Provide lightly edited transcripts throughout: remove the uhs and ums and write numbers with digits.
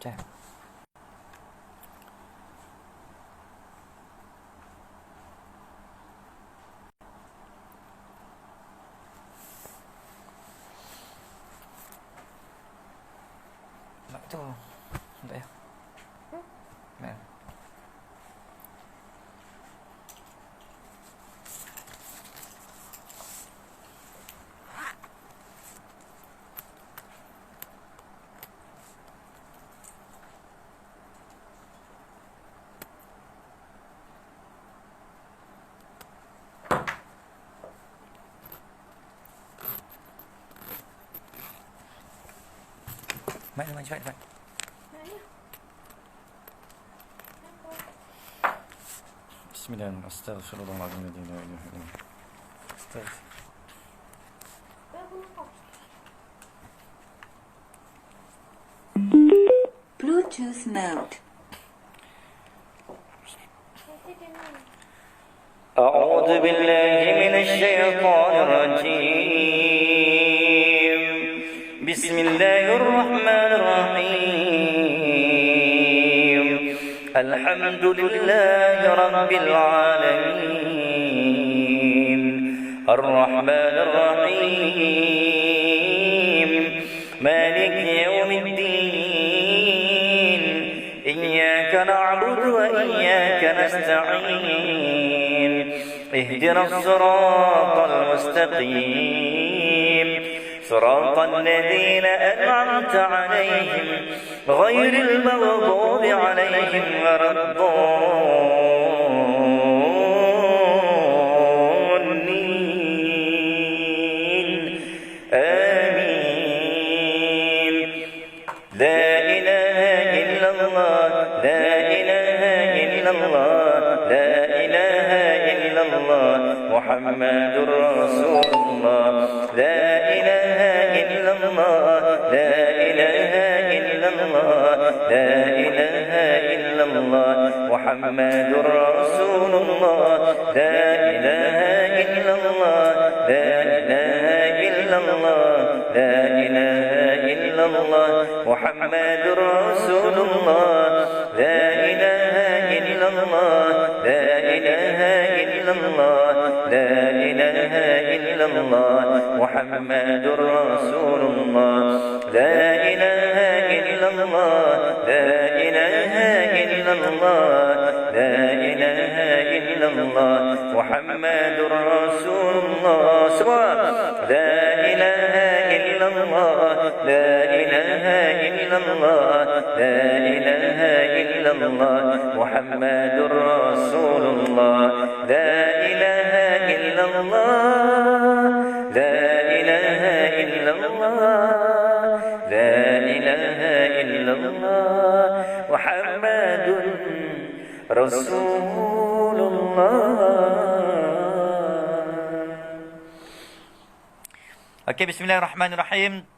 Okay. Nak tu. Sekejap ya. Nah. Mak cepat. Bismillahirrahmanirrahim. Astaghfirullahaladzim. Bluetooth mode. أعوذ بالله من الشيطان الرجيم. بسم الله الرحمن الرحيم. الحمد لله رب العالمين. الرحمن الرحيم. مالك يوم الدين. إياك نعبد وإياك نستعين. اهدنا الصراط المستقيم. صراط الذين أنعمت عليهم غير المغضوب عليهم ولا الضالين. آمين. لا إله إلا الله. لا إله إلا الله. لا إله إلا الله. محمد رسول الله. لا إله إلا الله. لا إله إلا الله. لا إله إلا الله. محمد رسول الله. لا إله إلا الله. لا إله إلا الله. لا إله إلا الله. محمد رسول الله. لا إله إلا الله. لا إله إلا الله. لا إله إلا الله. محمد رسول الله. لا إله إلا الله. لا إله إلا الله. لا إله إلا الله. محمد رسول الله. سواء. لا إله إلا الله. لا إله إلا الله. لا إله إلا الله. محمد رسول الله. لا إله إلا الله. لا إله إلا الله. لا إله إلا الله. محمد رسول الله. Okey, bismillahirrahmanirrahim.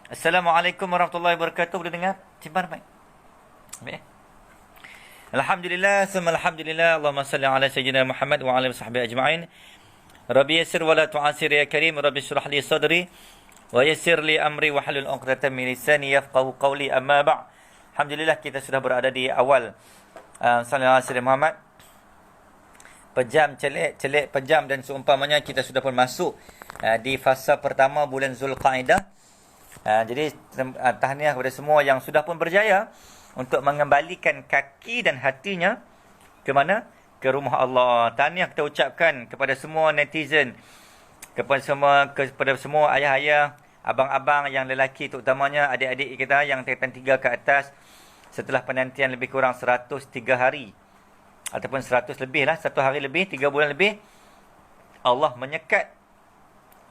Assalamualaikum warahmatullahi wabarakatuh. Boleh dengar? Simpan mic. Baik. Alhamdulillah, summa alhamdulillah. Allahumma salli ala sayyidina Muhammad wa ala alihi wasahbihi ajma'in. Rabbi yassir wa la tu'asir ya karim. Rabbi shrah li sadri wa yassir li amri wa hlul 'uqdatam min lisani yafqahu qawli. Amma ba'. Alhamdulillah, kita sudah berada di awal sallallahu alaihi wasallam Muhammad. Pejam, celik, pejam dan seumpamanya, kita sudah pun masuk di fasa pertama bulan Zulqa'dah. Jadi tahniah kepada semua yang sudah pun berjaya untuk mengembalikan kaki dan hatinya ke mana? Ke rumah Allah. Tahniah kita ucapkan kepada semua netizen, kepada semua ayah-ayah, abang-abang yang lelaki, terutamanya adik-adik kita yang tingkatan 3 ke atas, setelah penantian lebih kurang 103 hari ataupun 100 lebih lah, 1 hari lebih, 3 bulan lebih, Allah menyekat,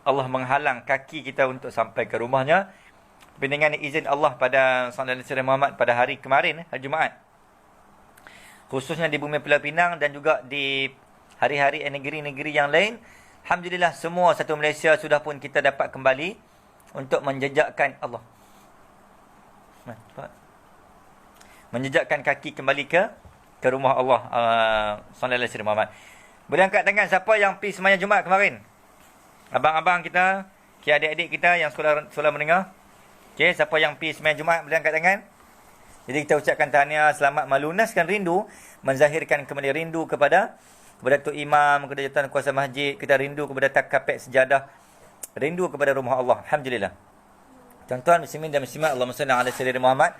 Allah menghalang kaki kita untuk sampai ke rumahnya dengan izin Allah pada sallallahu alaihi wasallam Muhammad pada hari kemarin, hari Jumaat, khususnya di bumi Pulau Pinang dan juga di hari-hari negeri-negeri yang lain. Alhamdulillah, semua satu Malaysia sudah pun kita dapat kembali untuk menjejakkan Allah, menjejakkan kaki kembali ke rumah Allah sallallahu alaihi wasallam Muhammad. Boleh angkat tangan siapa yang pergi sembahyang Jumaat kemarin? Abang-abang kita, adik-adik kita yang sekolah mendengar. Okey, siapa yang pergi sembahyang Jumaat boleh angkat tangan? Jadi kita ucapkan tahniah, selamat melunaskan rindu, menzahirkan kembali rindu kepada Tok Imam, kepada jawatan kuasa masjid, kita rindu kepada takapet sejadah, rindu kepada rumah Allah. Alhamdulillah. Tuan-tuan muslimin dan muslimat, Allahumma salli ala sayyidina Muhammad.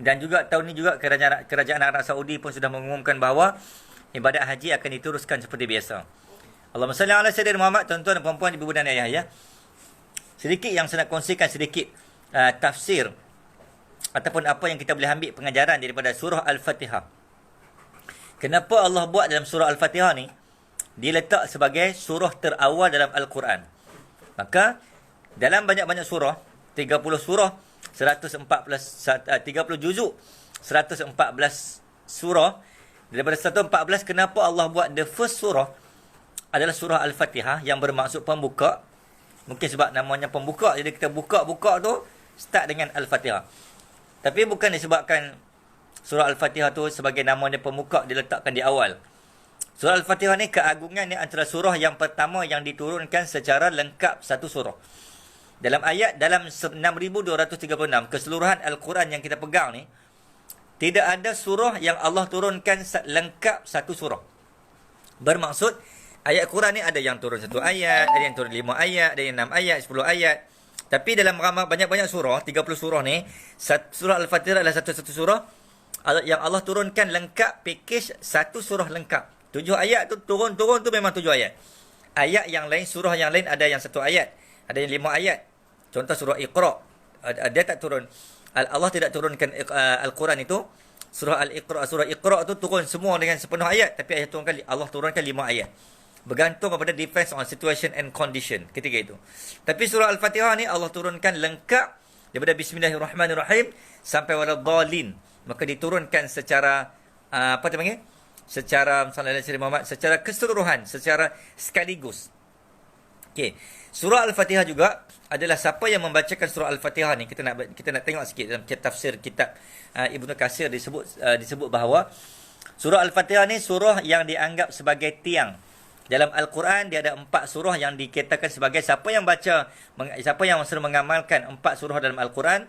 Dan juga tahun ini juga kerajaan Arab Saudi pun sudah mengumumkan bahawa ibadat haji akan diteruskan seperti biasa. Allahumma salli ala sayyidina Muhammad. Tuan-tuan dan puan-puan, ibu dan ayah ya. Sedikit yang saya nak kongsikan sedikit tafsir ataupun apa yang kita boleh ambil pengajaran daripada surah Al-Fatihah. Kenapa Allah buat dalam surah Al-Fatihah ni diletak sebagai surah terawal dalam Al-Quran? Maka dalam banyak-banyak surah, 30 surah, 30 juzuk, 114 surah, daripada 114, kenapa Allah buat the first surah adalah surah Al-Fatihah yang bermaksud pembuka? Mungkin sebab namanya pembuka, jadi kita buka tu start dengan Al-Fatihah. Tapi bukan disebabkan surah Al-Fatihah tu sebagai namanya pembuka diletakkan di awal. Surah Al-Fatihah ni keagungan ni antara surah yang pertama yang diturunkan secara lengkap satu surah. Dalam 6236 keseluruhan Al-Quran yang kita pegang ni, tidak ada surah yang Allah turunkan lengkap satu surah. Bermaksud ayat Quran ni ada yang turun 1 ayat, ada yang turun 5 ayat, ada yang 6 ayat, 10 ayat. Tapi dalam banyak-banyak surah, 30 surah ni, surah Al-Fatihah adalah satu-satu surah yang Allah turunkan lengkap, package satu surah lengkap. 7 ayat tu turun tu memang 7 ayat. Ayat yang lain, surah yang lain ada yang 1 ayat, ada yang 5 ayat. Contoh surah Iqra, dia tak turun. Allah tidak turunkan Al-Quran itu. Surah Iqra tu turun semua dengan sepenuh ayat, tapi Allah turunkan 5 ayat. Bergantung kepada depends on situation and condition ketika itu. Tapi surah Al-Fatihah ni Allah turunkan lengkap daripada Bismillahirrahmanirrahim sampai waladhdallin. Maka diturunkan secara secara secara keseluruhan, secara sekaligus. Okey. Surah Al-Fatihah juga adalah siapa yang membacakan surah Al-Fatihah ni, kita nak tengok sikit dalam tafsir kitab Ibnu Katsir disebut bahawa surah Al-Fatihah ni surah yang dianggap sebagai tiang. Dalam Al-Quran dia ada 4 surah yang dikatakan sebagai siapa yang sudah mengamalkan 4 surah dalam Al-Quran,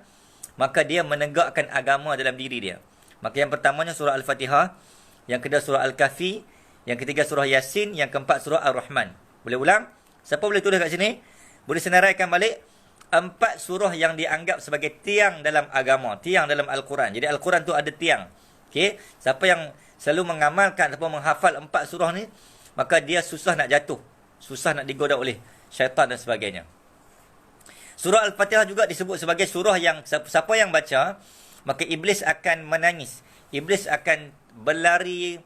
maka dia menegakkan agama dalam diri dia. Maka yang pertamanya surah Al-Fatihah, yang kedua surah Al-Kahfi, yang ketiga surah Yasin, yang keempat surah Ar-Rahman. Boleh ulang? Siapa boleh tulis kat sini? Boleh senaraikan balik 4 surah yang dianggap sebagai tiang dalam agama, tiang dalam Al-Quran. Jadi Al-Quran tu ada tiang. Okey, siapa yang selalu mengamalkan ataupun menghafal 4 surah ni, maka dia susah nak jatuh, susah nak digoda oleh syaitan dan sebagainya. Surah Al-Fatihah juga disebut sebagai surah yang siapa yang baca, maka iblis akan menangis, iblis akan berlari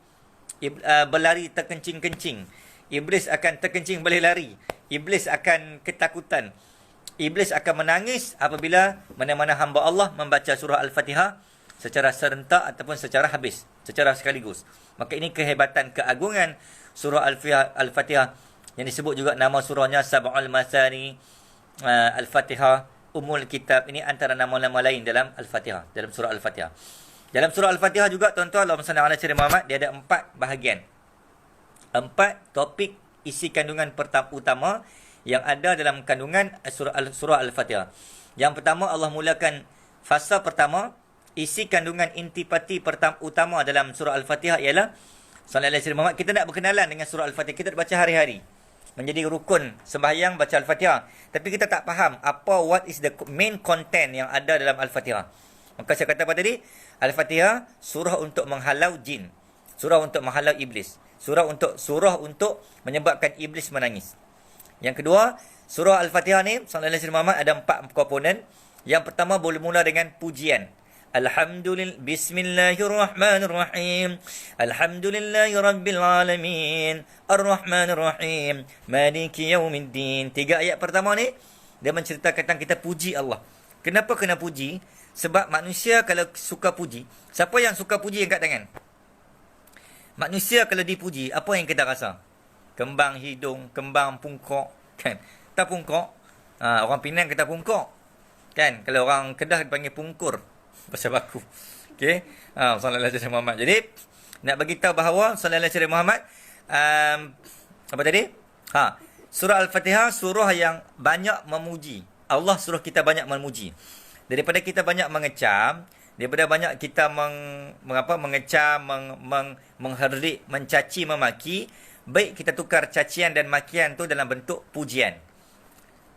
terkencing-kencing, iblis akan terkencing balik lari, iblis akan ketakutan, iblis akan menangis apabila mana-mana hamba Allah membaca surah Al-Fatihah secara serentak ataupun secara habis, secara sekaligus. Maka ini kehebatan, keagungan surah Al-Fatihah yang disebut juga nama surahnya Sab'ul Masani, Al-Fatihah, Ummul Kitab. Ini antara nama-nama lain dalam Al-Fatihah, dalam surah Al-Fatihah. Dalam surah Al-Fatihah juga tuan-tuan, Allahumma salli ala sayyidina Muhammad, dia ada 4 bahagian. 4 topik isi kandungan utama yang ada dalam kandungan surah Al-Fatihah. Yang pertama, Allah mulakan fasa pertama, isi kandungan intipati utama dalam surah Al-Fatihah ialah sallallahu alaihi wasallam. Kita nak berkenalan dengan surah Al-Fatihah, kita baca hari-hari, menjadi rukun sembahyang baca Al-Fatihah. Tapi kita tak faham what is the main content yang ada dalam Al-Fatihah. Maka saya kata pada tadi, Al-Fatihah surah untuk menghalau jin, surah untuk menghalau iblis, surah untuk menyebabkan iblis menangis. Yang kedua, surah Al-Fatihah ni sallallahu alaihi wasallam ada 4 komponen. Yang pertama boleh mula dengan pujian. Alhamdulillah, Bismillahirrahmanirrahim, Alhamdulillahi Rabbil Alamin, Ar-Rahmanirrahim, Maliki Yawmiddin. 3 ayat pertama ni dia menceritakan tentang kita puji Allah. Kenapa kena puji? Sebab manusia kalau suka puji, siapa yang suka puji angkat tangan? Manusia kalau dipuji, apa yang kita rasa? Kembang hidung, kembang pungkok, kan? Tak pungkok. Orang Penang kata pungkok, kan? Kalau orang Kedah panggil pungkur, bahasa baku. Okey. Sallallahu alaihi wasallam Muhammad. Jadi nak bagi tahu bahawa sallallahu alaihi wasallam Muhammad apa tadi? Surah Al-Fatihah surah yang banyak memuji. Allah suruh kita banyak memuji. Daripada kita banyak mengecam, daripada banyak kita mengecam, mengherdik, mencaci, memaki, baik kita tukar cacian dan makian tu dalam bentuk pujian.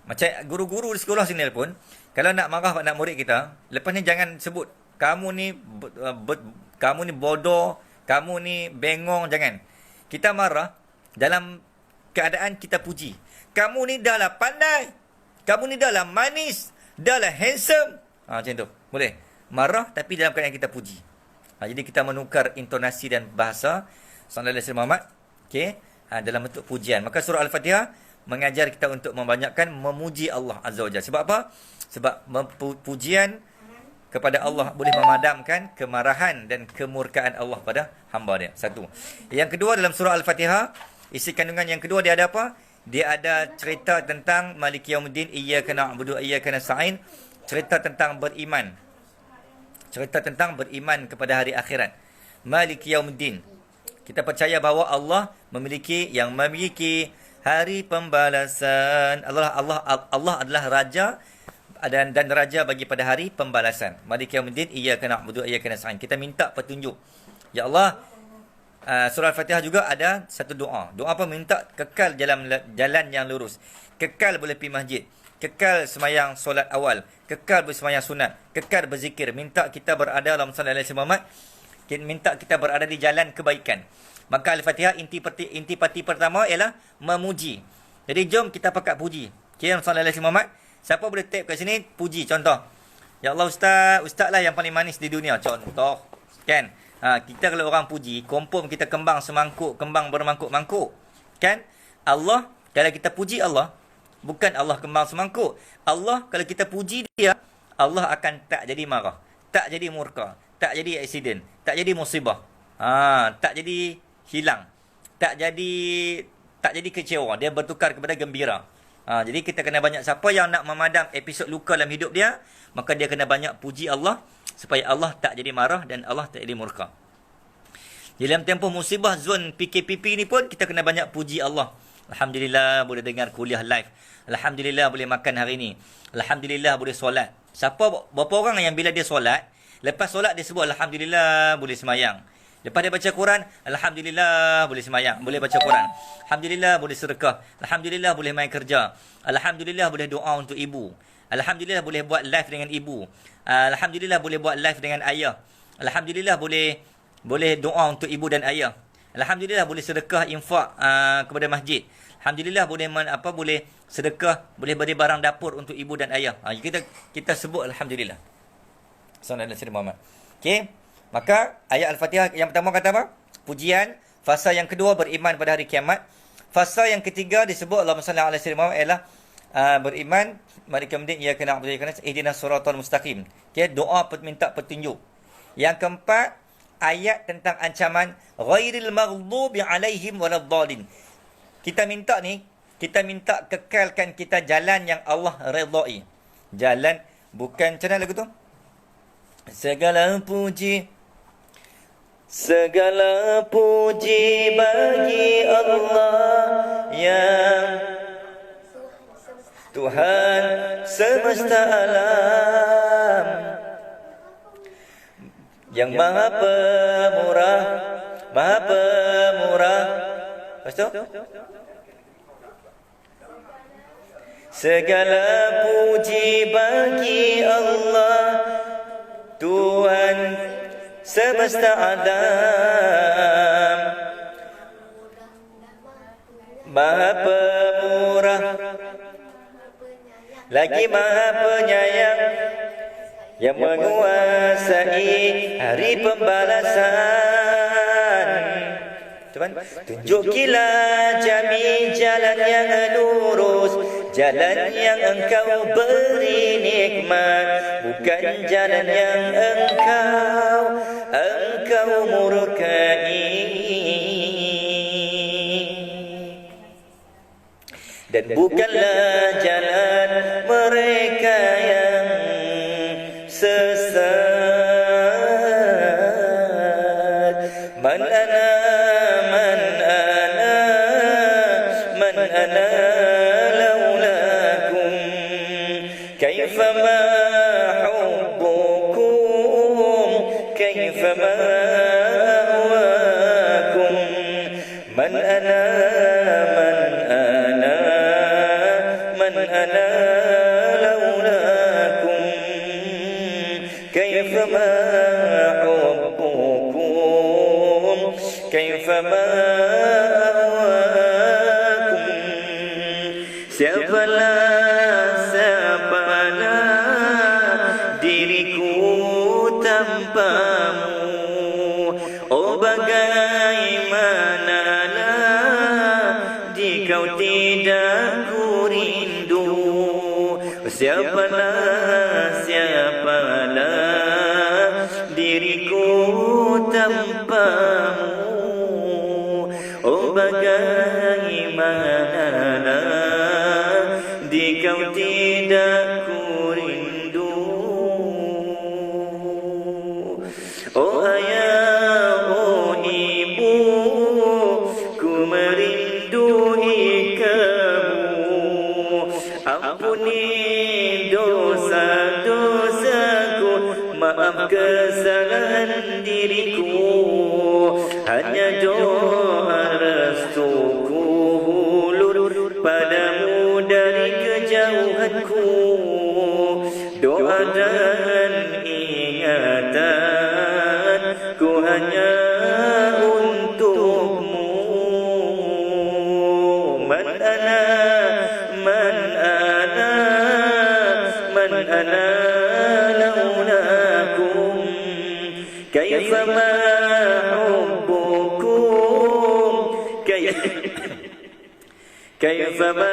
Macam guru-guru di sekolah sini pun, kalau nak marah anak murid kita, lepas ni jangan sebut kamu ni bodoh, kamu ni bengong, jangan. Kita marah dalam keadaan kita puji. Kamu ni dah lah pandai, kamu ni dah lah manis, dah lah handsome. Macam tu. Boleh. Marah tapi dalam keadaan kita puji. Jadi kita menukar intonasi dan bahasa sallallahu alaihi wasallam Muhammad, okey, dalam bentuk pujian. Maka surah Al-Fatihah mengajar kita untuk membanyakkan memuji Allah Azza wa Jalla. Sebab apa? Sebab pujian kepada Allah boleh memadamkan kemarahan dan kemurkaan Allah pada hamba dia. Satu. Yang kedua, dalam surah Al-Fatihah, isi kandungan yang kedua dia ada apa? Dia ada cerita tentang Maliki Yaumiddin, Iyyaka na'budu wa iyyaka nasta'in. Cerita tentang beriman. Cerita tentang beriman kepada hari akhirat. Maliki Yaumiddin. Kita percaya bahawa Allah memiliki hari pembalasan. Allah adalah raja dan raja bagi pada hari pembalasan. Maliki Yaumiddin, Iyyaka na'budu wa iyyaka nasta'in. Kita minta petunjuk. Ya Allah, surah Al-Fatihah juga ada satu doa. Doa apa? Minta kekal jalan yang lurus. Kekal boleh pergi masjid. Kekal semayang solat awal. Kekal bersemayang sunat. Kekal berzikir. Minta kita berada dalam sallallahu alaihi wasallam. Minta kita berada di jalan kebaikan. Maka Al-Fatihah intipati pertama ialah memuji. Jadi jom kita pakat puji. Okay, sallallahu alaihi wasallam. Siapa boleh tap kat sini puji contoh. Ya Allah ustaz lah yang paling manis di dunia contoh. Kan? Kita kalau orang puji, confirm kita kembang semangkuk, kembang bermangkuk-mangkuk. Kan? Allah, kalau kita puji Allah, bukan Allah kembang semangkuk. Allah, kalau kita puji dia, Allah akan tak jadi marah, tak jadi murka, tak jadi aksiden, tak jadi musibah. Tak jadi hilang, tak jadi kecewa. Dia bertukar kepada gembira. Jadi kita kena banyak, siapa yang nak memadam episod luka dalam hidup dia, maka dia kena banyak puji Allah supaya Allah tak jadi marah dan Allah tak jadi murka. Dalam tempoh musibah zon PKPP ni pun kita kena banyak puji Allah. Alhamdulillah boleh dengar kuliah live. Alhamdulillah boleh makan hari ni. Alhamdulillah boleh solat. Berapa orang yang bila dia solat, lepas solat dia sebut Alhamdulillah boleh semayang. Lepas dia baca Quran, Alhamdulillah boleh semayang, boleh baca Quran. Alhamdulillah boleh sedekah. Alhamdulillah boleh main kerja. Alhamdulillah boleh doa untuk ibu. Alhamdulillah boleh buat live dengan ibu. Alhamdulillah boleh buat live dengan ayah. Alhamdulillah boleh doa untuk ibu dan ayah. Alhamdulillah boleh sedekah infak kepada masjid. Alhamdulillah boleh sedekah, boleh beri barang dapur untuk ibu dan ayah. Kita sebut alhamdulillah. Sallallahu alaihi wasallam. Okey. Maka ayat Al-Fatihah yang pertama kata apa? Pujian. Fasa yang kedua beriman pada hari kiamat. Fasa yang ketiga disebut Allahumma salli ala sayyidina ialah beriman Maliki Yaumiddin, Iyyaka na'budu wa iyyaka nasta'in, ihdinas siratal mustaqim. Okey, doa minta petunjuk. Yang keempat, ayat tentang ancaman ghairil maghdubi alaihim waladdallin. Kita minta kekalkan kita jalan yang Allah redai. Jalan bukan macam mana lagu tu? Segala puji bagi Allah yang Tuhan semesta alam, yang maha pemurah. Lepas tu? Segala puji bagi Allah, Tuhan semesta alam, maha pemurah, lagi maha penyayang, yang menguasai hari pembalasan. Tunjukilah kami jalan yang lurus, jalan yang engkau beri nikmat, bukan jalan yang engkau murkai. Dan bukanlah jalan mereka yang sesat. Man ana laulakum kaifa ma kaifama ahwakum. Siapalah diriku tanpamu. Oh bagaimanalah jika tidak ku rindu. Siapalah diriku tanpamu. Oh bagaimanalah jika tidak ku rindu. Oh ayah, oh ibu, ku merindui kamu. Ampuni dosa-dosaku, maaf kesalahan diriku. Hanya doa restuku hulur padamu dari kejauhanku. Doa dan ingatanku hanya untukmu. Man ana, man ana, man ana laulakum. Kaifama hubbukum, kaifama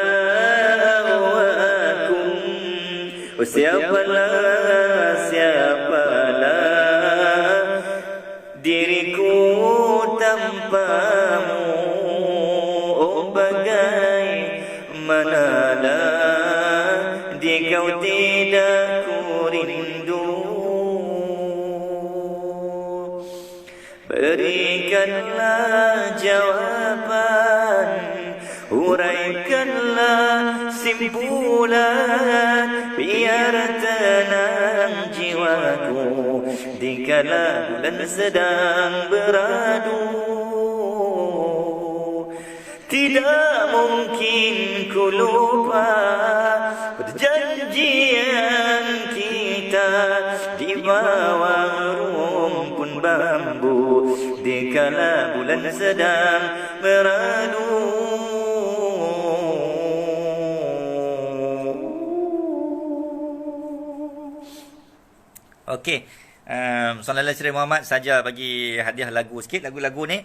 ahwakum. Siapalah diriku tanpamu. Oh bagaimanalah jika tidak ku rindu. Berikanlah jawaban, uraikanlah simpulan, biar tenang jiwaku dikala bulan sedang beradu. Tidak mungkin ku lupa perjanjian kita di bawah rumpun bambu dikala bulan sedang beradu. Okey. Sallallahu alaihi Muhammad saja bagi hadiah lagu sikit. Lagu-lagu ni,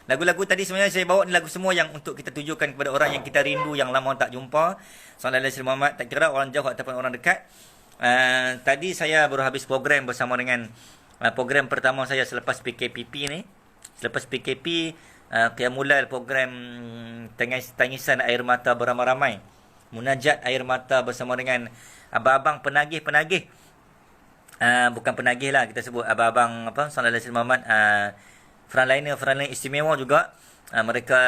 lagu-lagu tadi sebenarnya saya bawa ni lagu semua yang untuk kita tujukan kepada orang yang kita rindu, yang lama tak jumpa. Sallallahu alaihi Muhammad, tak kira orang jauh ataupun orang dekat. Tadi saya baru habis program bersama dengan program pertama saya selepas PKPP ni. Selepas PKP, Qiyamul Lail, program tangisan air mata beramai-ramai. Munajat air mata bersama dengan abang-abang penagih-penagih. Bukan penagih lah, kita sebut abang-abang Sallallahu alaihi Muhammad, frontliner istimewa juga. Mereka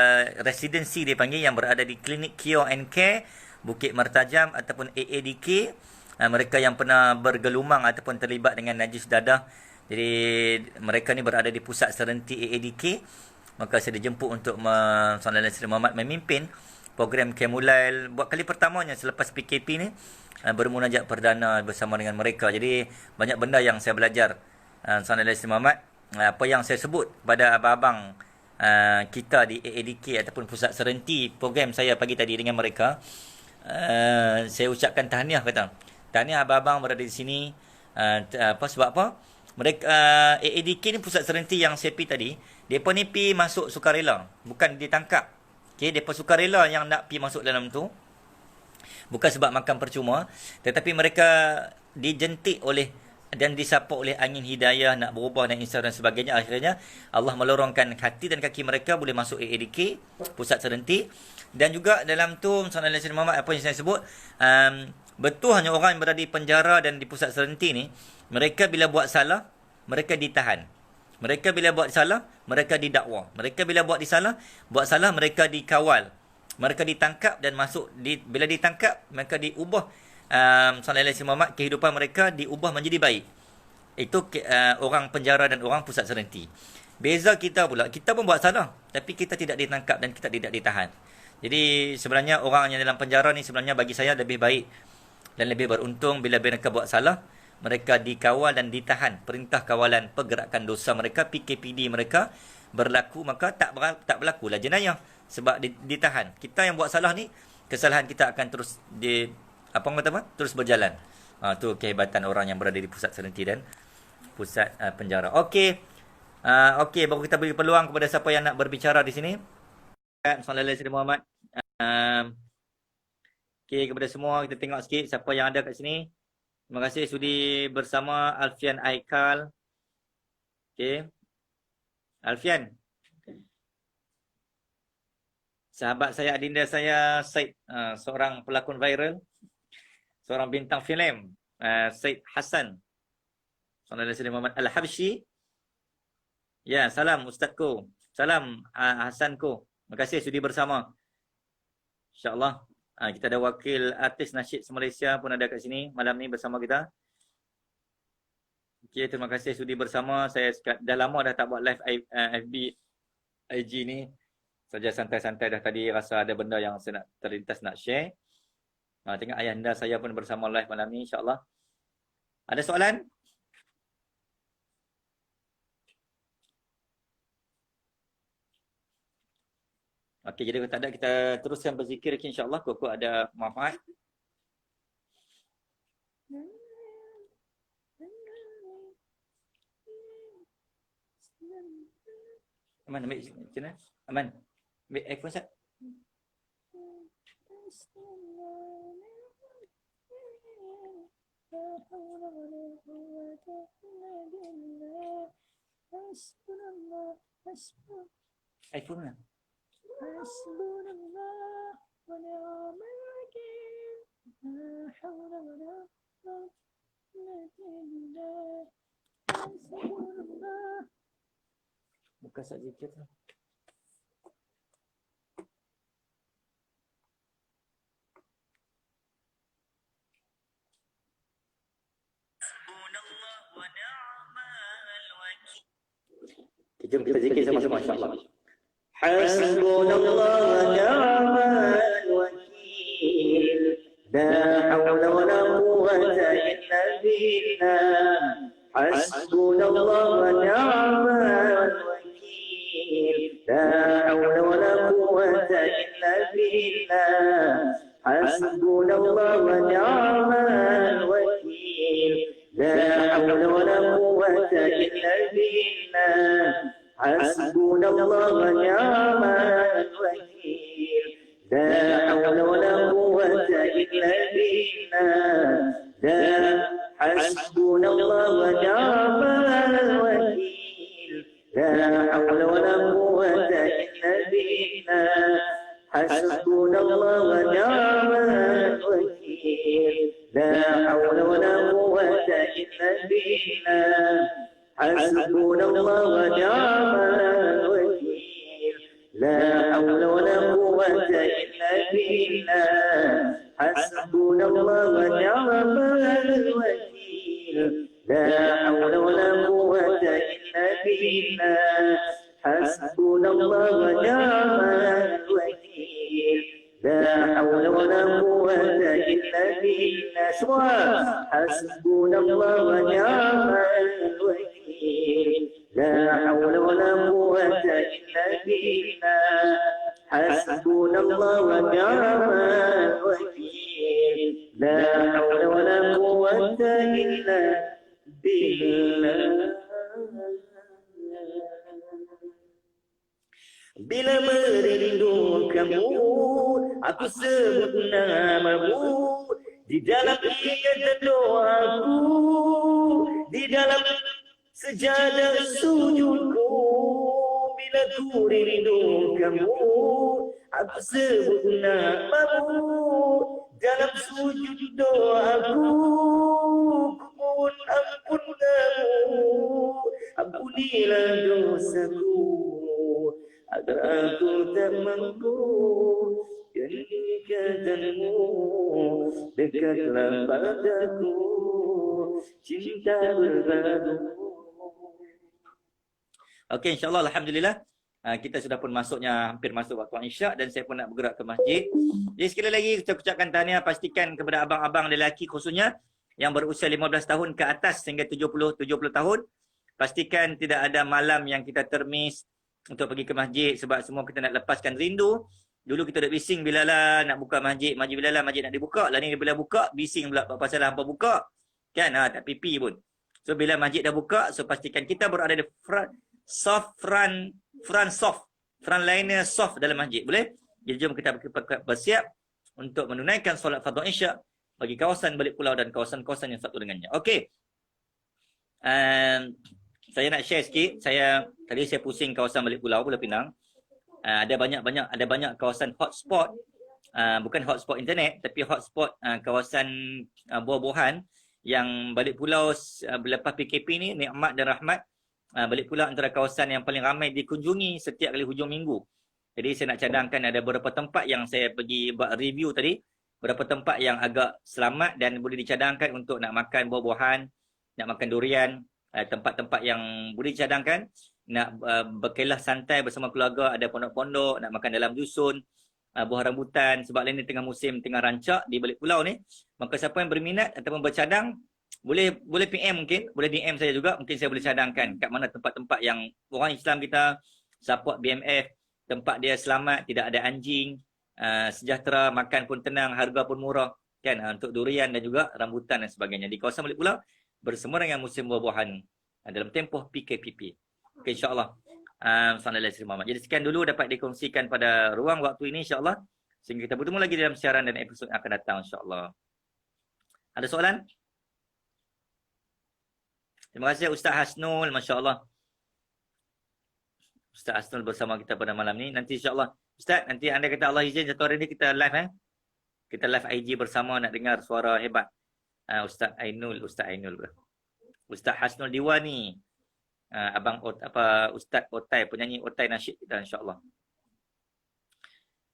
residensi dia panggil, yang berada di Klinik Cure and Care Bukit Mertajam ataupun AADK. Mereka yang pernah bergelumang ataupun terlibat dengan najis dadah. Jadi mereka ni berada di pusat serenti AADK. Maka saya dijemput untuk Sallallahu alaihi Muhammad memimpin program Qiyamul Lail buat kali pertamanya selepas PKP ni, bermunajat perdana bersama dengan mereka. Jadi banyak benda yang saya belajar Sallallahu alaihi Muhammad. Apa yang saya sebut pada abang-abang kita di AADK ataupun pusat serenti program saya pagi tadi dengan mereka, saya ucapkan tahniah, kata tahniah abang-abang berada di sini. Sebab apa? Mereka AADK ni pusat serenti yang saya pergi tadi, depa ni pi masuk sukarela, bukan ditangkap. Okey, depa sukarela yang nak pi masuk dalam tu. Bukan sebab makan percuma, tetapi mereka dijentik oleh dan disapa oleh angin hidayah nak berubah dan insaf dan sebagainya. Akhirnya Allah melorongkan hati dan kaki mereka boleh masuk AADK, pusat serenti. Dan juga dalam tu Sallallahu alaihi Muhammad, apa yang saya sebut, betul hanya orang yang berada di penjara dan di pusat serenti ni, mereka bila buat salah, mereka ditahan. Mereka bila buat salah, mereka didakwa. Mereka bila buat salah, mereka dikawal. Mereka ditangkap dan masuk bila ditangkap, mereka diubah Sallallahu alaihi Muhammad, kehidupan mereka diubah menjadi baik. Itu orang penjara dan orang pusat serenti. Beza kita pula, kita pun buat salah, tapi kita tidak ditangkap dan kita tidak ditahan. Jadi sebenarnya orang yang dalam penjara ni sebenarnya bagi saya lebih baik dan lebih beruntung bila mereka buat salah. Mereka dikawal dan ditahan. Perintah kawalan pergerakan dosa mereka, PKPD mereka, berlaku, maka tak berlakulah jenayah sebab ditahan. Kita yang buat salah ni, kesalahan kita akan terus terus berjalan. Tu kehebatan orang yang berada di pusat sereniti dan pusat penjara. Okey, baru kita beri peluang kepada siapa yang nak berbicara di sini. Sallallahu alaihi wasallam Muhammad. Okey, kepada semua kita tengok sikit siapa yang ada kat sini. Terima kasih sudi bersama Alfian Aikal. Okey. Alfian. Sahabat saya, adinda saya, Said, seorang pelakon viral, seorang bintang filem, Said Hassan. Sallallahu alaihi wasallam Muhammad Al-Habsyi. Ya, salam ustazku. Salam Hassanku. Terima kasih sudi bersama. InsyaAllah. Kita ada wakil artis nasyid se-Malaysia pun ada kat sini malam ni bersama kita. Okey, terima kasih sudi bersama. Saya dah lama dah tak buat live FB IG ni. Saja santai-santai dah, tadi rasa ada benda yang saya nak terlintas nak share. Tengok ayahanda saya pun bersama live malam ni, insya-Allah. Ada soalan? Okey, jadi kalau tak ada, kita teruskan berzikir, insya-Allah. Kok ada manfaat. Aman, ambil macam mana? Aman, ambil iPhone Sat. iPhone lah. Hasbunallah wa ni'mal wakil. La hawla wa la quwwata illa billah. Buka saja zikir tu. Jom kita zikir sama-sama, insya-Allah. Hasbunallah wa ni'mal wakil. La hawla wa la quwwata illa billah. Hasbunallah wa ni'mal wakil. La hawla wa la quwwata illa billah. Hasbunallah wa ni'mal wakil. La hawla wa la quwwata illa billah. Hasbunallah wa ni'mal wakil. La hawla wa la quwwata illa billah. Hasbunallah wa ni'mal wakil. La hawla wa la quwwata illa billah. Hasbunallah wa ni'mal wakil. La hawla wa la quwwata illa billah. Hasbunallah wa ni'mal wakil. La hawla wa la quwwata illa billah. Hasbunallah wa ni'mal wakil. La hawla wa la quwwata illa billah. Hasbunallah wa ni'mal wakil. La hawla wa la quwwata illa billah. Semua. Hasbunallah wa ni'mal wakil. La hawla wa la quwwata illa billah. Hasbunallah wa ni'mal wakil. La hawla wa la quwwata illa billah. Bila merindukanmu, aku sebut namamu. Di dalam ikat doaku, di dalam sejadah sujudku. Bila ku rindukanmu, aku sebut namamu. Dalam sujud doaku, mohon ampun kamu. Ampunilah dosaku, agar aku tak mampu kenikmatanmu. Dekatlah padaku, cinta berbadu. Okey, insya-Allah, alhamdulillah. Kita sudah pun hampir masuk waktu Isyak dan saya pun nak bergerak ke masjid. Jadi sekali lagi kita ucapkan tahniah, pastikan kepada abang-abang lelaki khususnya yang berusia 15 tahun ke atas hingga 70 tahun. Pastikan tidak ada malam yang kita termiss, untuk pergi ke masjid sebab semua kita nak lepaskan rindu. Dulu kita dah bising bila lah nak buka masjid bila lah masjid nak dibuka. Lah ni bila buka bising pula pasal hampa buka. Kan tak pipi pun. So bila masjid dah buka, so pastikan kita berada di front liner soft dalam masjid. Boleh? Jadi jom kita bersiap untuk menunaikan solat fardu Isyak bagi kawasan Balik Pulau dan kawasan-kawasan yang satu dengannya. Okey. Saya nak share sikit. Tadi saya pusing kawasan Balik Pulau, Pulau Pinang. Ada banyak kawasan hotspot. Bukan hotspot internet, tapi hotspot kawasan buah-buahan yang Balik Pulau lepas PKP ni, nikmat dan rahmat. Balik Pulau antara kawasan yang paling ramai dikunjungi setiap kali hujung minggu. Jadi saya nak cadangkan ada beberapa tempat yang saya pergi buat review tadi. Beberapa tempat yang agak selamat dan boleh dicadangkan untuk nak makan buah-buahan, nak makan durian. Tempat-tempat yang boleh dicadangkan. Nak berkelas santai bersama keluarga, ada pondok-pondok, nak makan dalam dusun, buah rambutan. Sebab ini tengah musim, tengah rancak di Balik Pulau ni. Maka siapa yang berminat ataupun bercadang, boleh PM mungkin, boleh DM saya juga, mungkin saya boleh cadangkan kat mana tempat-tempat yang orang Islam kita support BMF, tempat dia selamat, tidak ada anjing, sejahtera, makan pun tenang, harga pun murah kan, untuk durian dan juga rambutan dan sebagainya di kawasan Balik Pulau bersama dengan musim buah-buahan dalam tempoh PKPP. Okey, insya-Allah. Sallallahu. Jadi sekian dulu dapat dikongsikan pada ruang waktu ini insya-Allah, sehingga kita bertemu lagi dalam siaran dan episod yang akan datang insya-Allah. Ada soalan? Terima kasih Ustaz Hasnul, masya-Allah. Ustaz Hasnul bersama kita pada malam ni. Nanti insya-Allah Ustaz, nanti anda kata Allah izin satu hari ni kita live Kita live IG bersama nak dengar suara hebat. Ustaz Ainul pula. Ustaz Hasnul Diwani. Abang Ustaz Otai, penyanyi Otai nasyid kita insya-Allah.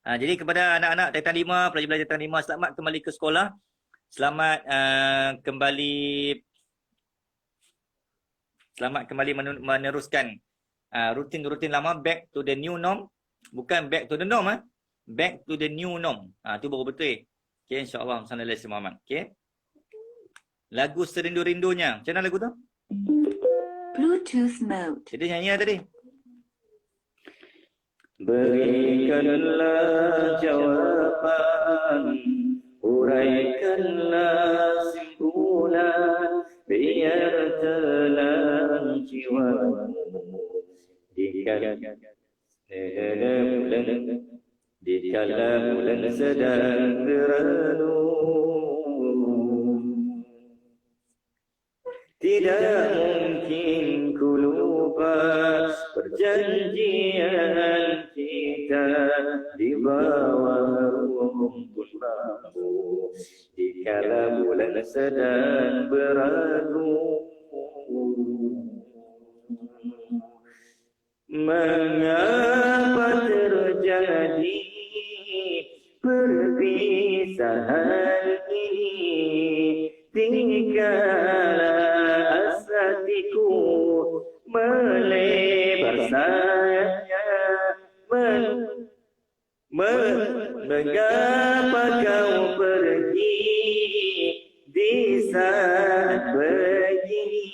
Jadi kepada anak-anak Taitan 5, pelajar-pelajar Taitan 5, selamat kembali ke sekolah. Selamat kembali meneruskan rutin-rutin lama, back to the new norm. Bukan back to the norm, back to the new norm. Tu baru betul. Okey, insya-Allah. Sallallahu alaihi wasallam. Okey. Lagu Serindu-Rindunya. Macam mana lagu tu? Bluetooth mode. Jadi nyanyi tadi. Berikanlah jawaban, uraikanlah simpulan, biar tenang jiwamu dikala bulan sedang berenung. Tidak mungkin ku lupa perjanjian kita di bawah rumput bambu, dikala bulan sedang beragung. Mengapa terjadi perpisahan ini, tinggallah hatiku melebar sayapnya. Mengapa kau pergi di saat begini,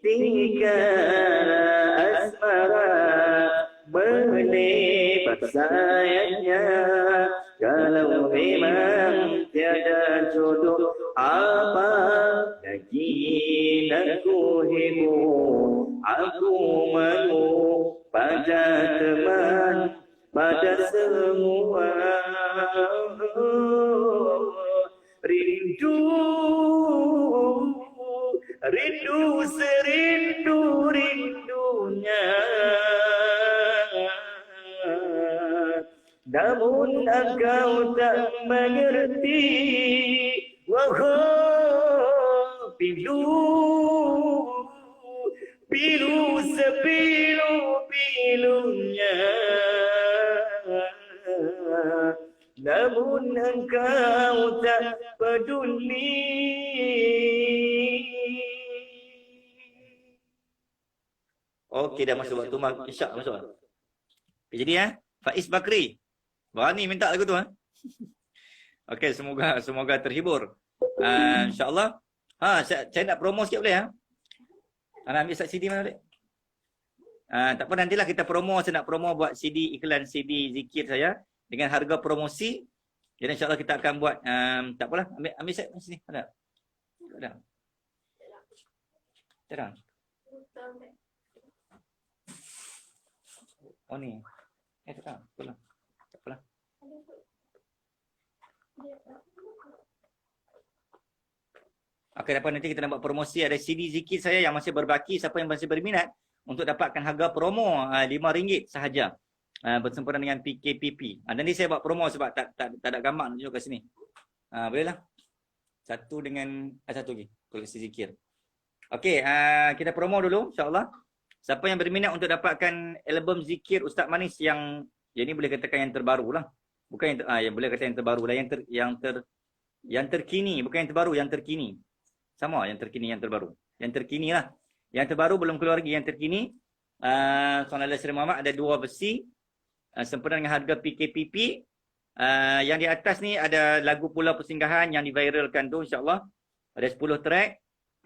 tinggallah asmara melebar sayapnya. Kalau memang tiada jodoh, apa lagi nak ku hibur? Aku malu pada teman, pada semua. Rindu serindu-rindunya, namun engkau tak mengerti. Wahai pilu sepilu-pilunya, namun engkau tak peduli. Okey, dah masuk waktu Isyak masuk. Okay, jadi Faiz Bakri berani minta lagu tu Okey, semoga terhibur. InsyaAllah. Saya nak promo sikit boleh Anak ambil sat CD mana boleh? Tak apa, nantilah kita promo. Saya nak promo buat CD, iklan CD zikir saya dengan harga promosi. Jadi insyaAllah kita akan buat, tak apalah, ambil set sini. Ada? Ada? Terang? Oh ni. Tak apalah. Tak apalah. Okey, dapat nanti kita nak buat promosi. Ada CD zikir saya yang masih berbaki. Siapa yang masih berminat untuk dapatkan harga promo RM5 sahaja. Bersempurna dengan PKPP. Nanti saya buat promo sebab tak ada gambar tunjuk kat sini. Bolehlah. Satu dengan satu lagi. Koleksi zikir. Okey, kita promo dulu insya-Allah. Siapa yang berminat untuk dapatkan album zikir Ustaz Manis yang ini boleh katakan yang terbaru lah. Bukan yang boleh kata yang terbaru lah, yang terkini, bukan yang terbaru, yang terkini. Sama, yang terkini, yang terbaru. Yang terkini lah. Yang terbaru belum keluar lagi, yang terkini. Sallallahu alaihi Muhammad ada 2 versi. Sempurna dengan harga PKPP. Yang di atas ni ada lagu Pulau Persinggahan yang diviralkan tu insya-Allah. Ada 10 track.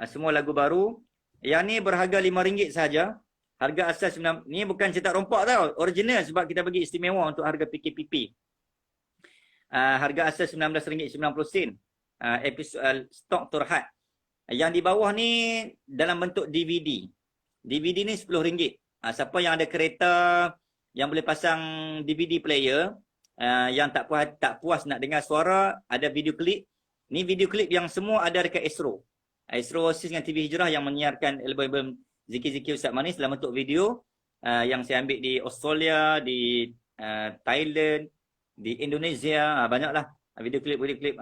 Semua lagu baru. Yang ni berharga RM5 sahaja. Harga asas ni bukan cetak rompak tau. Original sebab kita bagi istimewa untuk harga PKPP. Harga asas RM19.90. Episod stok turhat. Yang di bawah ni dalam bentuk DVD. DVD ni RM10. Siapa yang ada kereta yang boleh pasang DVD player, yang tak puas nak dengar suara, ada video klip. Ni video klip yang semua ada dekat Astro. Astro Oasis dengan TV Hijrah yang menyiarkan album-album zikir-zikir Ustaz Manis dalam bentuk video yang saya ambil di Australia, di Thailand, di Indonesia, banyaklah video klip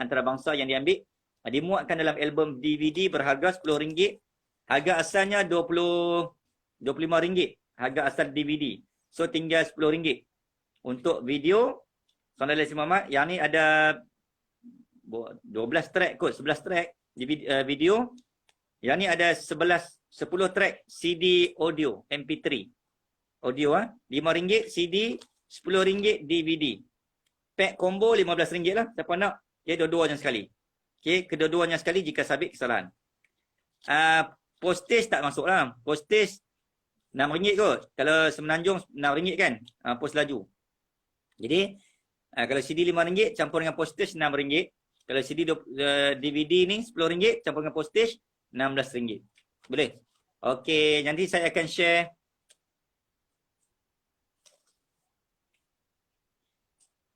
antarabangsa yang diambil. Dimuatkan dalam album DVD berharga RM10. Harga asalnya RM25. Harga asal DVD. So tinggal RM10. Untuk video Sallallahu Alaihi Muhammad yang ni ada 12 track kot, 11 track di video. Yang ni ada 10 track CD audio MP3. Audio RM5 CD, RM10 DVD. Pack combo RM15 lah. Siapa nak? Okay, dua-duanya sekali. Okay, kedua-duanya sekali jika sabit kesalahan. Postage tak masuk lah. Postage RM6 kot. Kalau Semenanjung RM6 kan. Post laju. Jadi, kalau CD RM5 campur dengan postage RM6. Kalau CD DVD ni RM10 campur dengan postage RM16. Boleh? Okey, nanti saya akan share.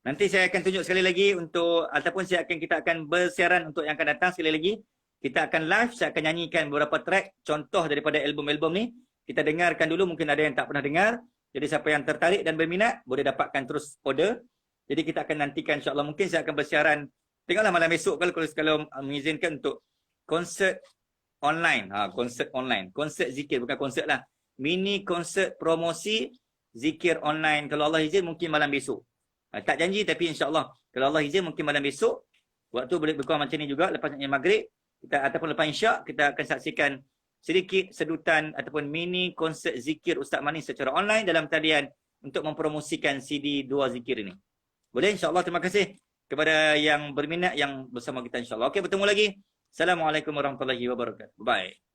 Nanti saya akan tunjuk sekali lagi untuk ataupun kita akan bersiaran untuk yang akan datang sekali lagi. Kita akan live, saya akan nyanyikan beberapa track contoh daripada album-album ni. Kita dengarkan dulu, mungkin ada yang tak pernah dengar. Jadi siapa yang tertarik dan berminat boleh dapatkan terus order. Jadi kita akan nantikan insya-Allah, mungkin saya akan bersiaran. Tengoklah malam esok kalau mengizinkan untuk konsert online. Konsert online. Konsert zikir, bukan konsert lah. Mini konsert promosi zikir online. Kalau Allah izin mungkin malam besok. Tak janji tapi insya-Allah. Kalau Allah izin mungkin malam besok. Waktu boleh berkurang macam ni juga lepas maghrib. Ataupun lepas isyak kita akan saksikan sedikit sedutan ataupun mini konsert zikir Ustaz Manis secara online dalam talian untuk mempromosikan CD 2 zikir ini. Boleh insya-Allah. Terima kasih kepada yang berminat yang bersama kita insya-Allah. Okey, bertemu lagi. Assalamualaikum warahmatullahi wabarakatuh. Bye.